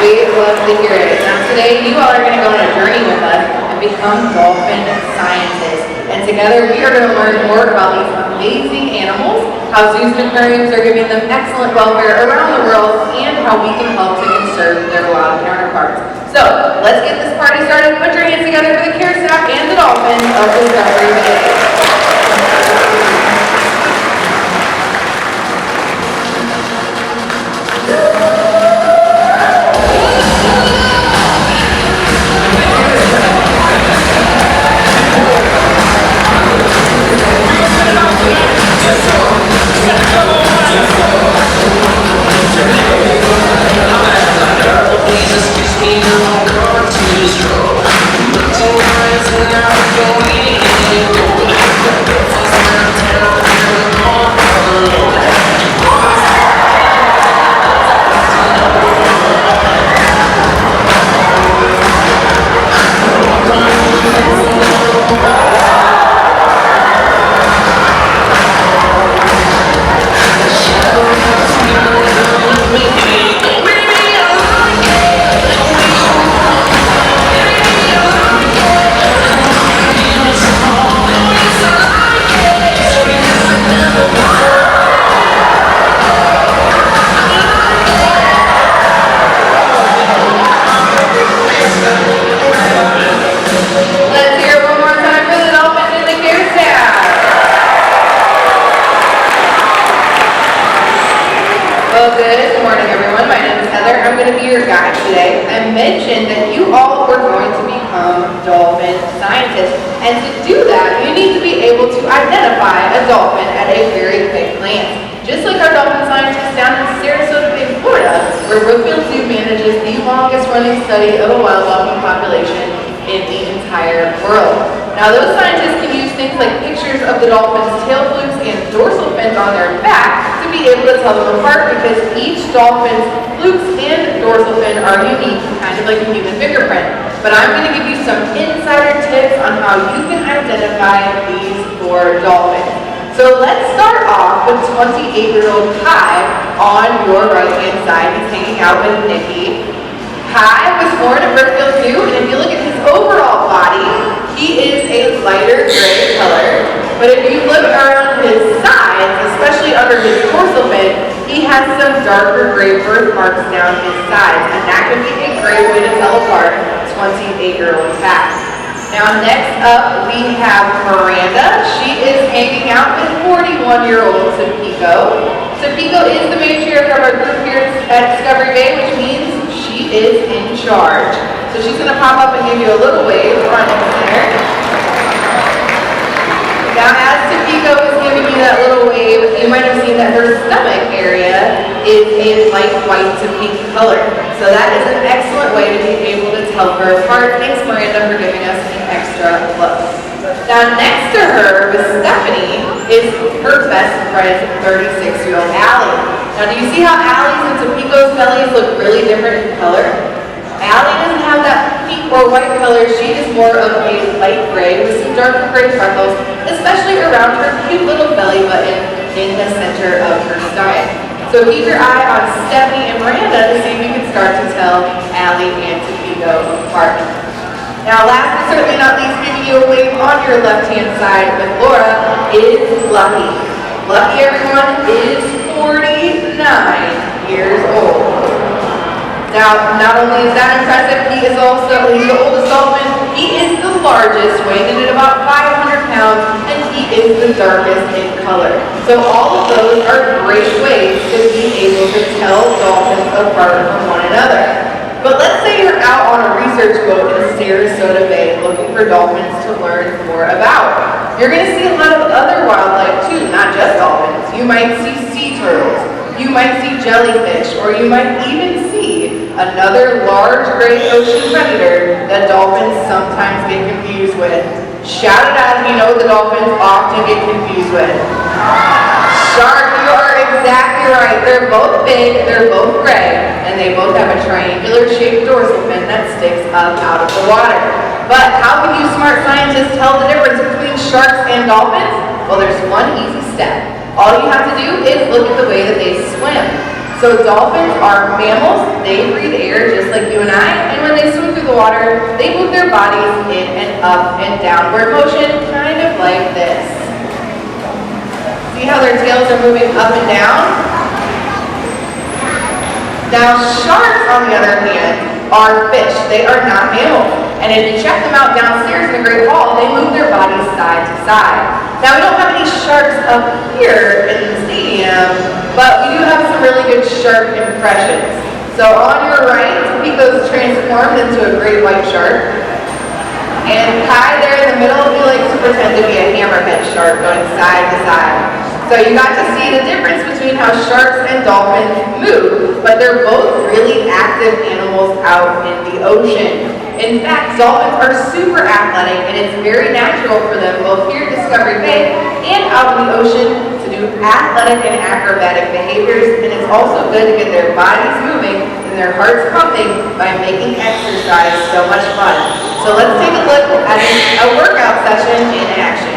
We love to hear it. Now today, you all are going to go on a journey with us and become dolphin scientists. And together, we are going to learn more about these amazing animals, how zoos and aquariums are giving them excellent welfare around the world, and how we can help to conserve their wild counterparts. So, let's get this party started. Put your hands together for the care staff and the dolphins of Discovery Bay. Mentioned that you all were going to become dolphin scientists, and to do that you need to be able to identify a dolphin at a very quick glance. Just like our dolphin scientists down in Sarasota Bay, Florida, where Brookfield Zoo manages the longest running study of a wild dolphin population in the entire world. Now those scientists can use things like pictures of the dolphin's tail flukes and dorsal fins on their back to be able to tell them apart, because each dolphin's flukes and dorsal fin are unique, kind of like a human fingerprint. But I'm going to give you some insider tips on how you can identify these four dolphins. So let's start off with 28-year-old Kai on your right-hand side. He's hanging out with Nikki. Kai was born at Brookfield Zoo, and if you look at his overall body, he is a lighter gray color. But if you look around his sides, especially under his dorsal fin, he has some darker gray birthmarks down his sides, and that could be a great way to tell apart 28-year-old Kai. Now next up, we have Miranda. She is hanging out with 41-year-old Tapeko. Tapeko is the matriarch of our group here at Discovery Bay, which means she is in charge. So she's going to pop up and give you a little wave front and center. Now as Tapeko is giving you that little wave, you might have seen that her stomach area is a light white to pink color. So that is an excellent way to be able to tell her apart. Thanks, Miranda, for giving us an extra look. Now next to her with Stephanie is her best friend, 36-year-old Allie. Now do you see how Allie's and Tapeko's bellies look really different in color? Allie doesn't have that pink or white color. She is more of a light gray with some darker gray freckles, especially around her cute little belly button in the center of her stomach. So keep your eye on Stephanie and Miranda to see if you can start to tell Allie and Tapeko apart. Now last but certainly not least, giving you a wave on your left-hand side with Laura is Lucky. Lucky, everyone, is 49 years old. Now, not only is that impressive, he's the oldest dolphin, he is the largest, weighing in at about 500 pounds, and he is the darkest in color. So all of those are great ways to be able to tell dolphins apart from one another. But let's say you're out on a research boat in Sarasota Bay looking for dolphins to learn more about. You're going to see a lot of other wildlife too, not just dolphins. You might see sea turtles, you might see jellyfish, or you might even see another large great ocean predator that dolphins sometimes get confused with. Shout it out if you know what the dolphins often get confused with. Shark, you are exactly right. They're both big, they're both gray, and they both have a triangular shaped dorsal fin that sticks up out of the water. But how can you smart scientists tell the difference between sharks and dolphins? Well, there's one easy step. All you have to do is look at the way that they swim. So dolphins are mammals, they breathe air just like you and I, and when they swim through the water, they move their bodies in and up and downward motion, kind of like this. See how their tails are moving up and down? Now sharks, on the other hand, are fish. They are not mammals. And if you check them out downstairs in the Great Hall, they move their bodies side to side. Now we don't have any sharks up here in the stadium, but we do have some really good shark impressions. So on your right, Tapeko is transformed into a great white shark. And Kai there in the middle, he likes to pretend to be a hammerhead shark going side to side. So you got to see the difference between how sharks and dolphins move, but they're both really active animals out in the ocean. In fact, dolphins are super athletic, and it's very natural for them, both here at Discovery Bay and out in the ocean, to do athletic and acrobatic behaviors, and it's also good to get their bodies moving and their hearts pumping by making exercise so much fun. So let's take a look at a workout session in action.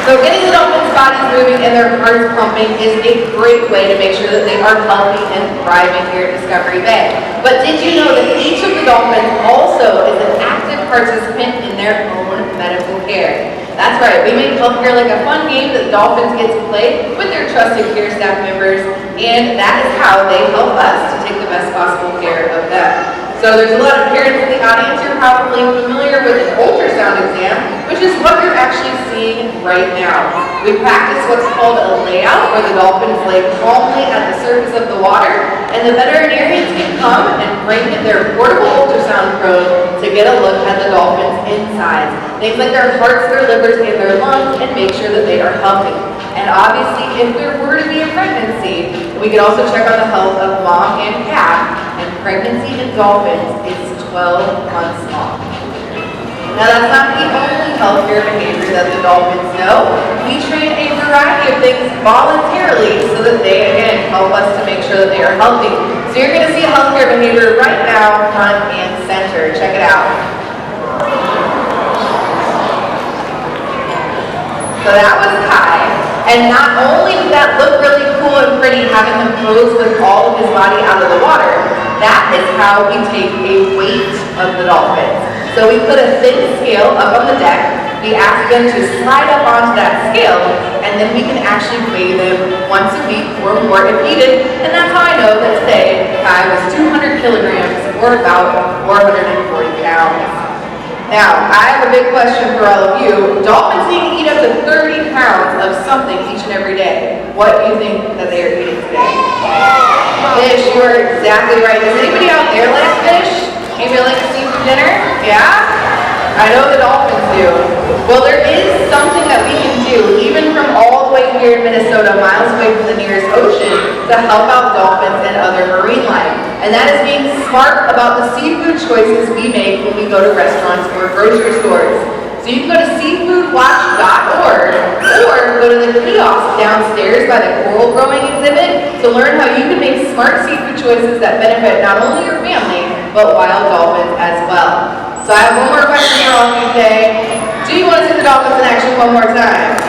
So getting the dolphins' bodies moving and their hearts pumping is a great way to make sure that they are healthy and thriving here at Discovery Bay. But did you know that each of the dolphins also is an active participant in their own medical care? That's right, we make healthcare like a fun game that the dolphins get to play with their trusted care staff members, and that is how they help us to take the best possible care of them. So there's a lot of parents in the audience who are probably familiar with an ultrasound exam, which is what you're actually seeing right now. We practice what's called a layout, where the dolphins lay calmly at the surface of the water, and the veterinarians can come and bring their portable ultrasound probe to get a look at the dolphins' insides. Things like their hearts, their livers, and their lungs, and make sure that they are healthy. And obviously, if there were to be a pregnancy, we could also check on the health of mom and calf, and pregnancy in dolphins is 12 months long. Now that's not the only healthcare behavior that the dolphins know. We train a variety of things voluntarily so that they, again, help us to make sure that they are healthy. So you're going to see healthcare behavior right now, front and center. Check it out. So that was Kai. And not only did that look really cool and pretty, having him pose with all of his body out of the water, that is how we take a weight of the dolphins. So we put a thin scale up on the deck, we ask them to slide up onto that scale, and then we can actually weigh them once a week or more if needed, and that's how I know that today Kai was 200 kilograms or about 440 pounds. Now, I have a big question for all of you. Dolphins need to eat up to 30 pounds of something each and every day. What do you think that they are eating today? Fish, you are exactly right. Does anybody out there like fish? Maybe like a seafood dinner? Yeah? I know the dolphins do. Well, there is something that we can do, even from all the way here in Minnesota, miles away from the nearest ocean, to help out dolphins and other marine life. And that is being smart about the seafood choices we make when we go to restaurants or grocery stores. So you can go to seafoodwatch.org or go to the kiosk downstairs by the coral growing exhibit to learn how you can make smart seafood choices that benefit not only your family, but wild dolphins as well. So I have one more question for all of you today. Do you want to see the dolphins in action one more time?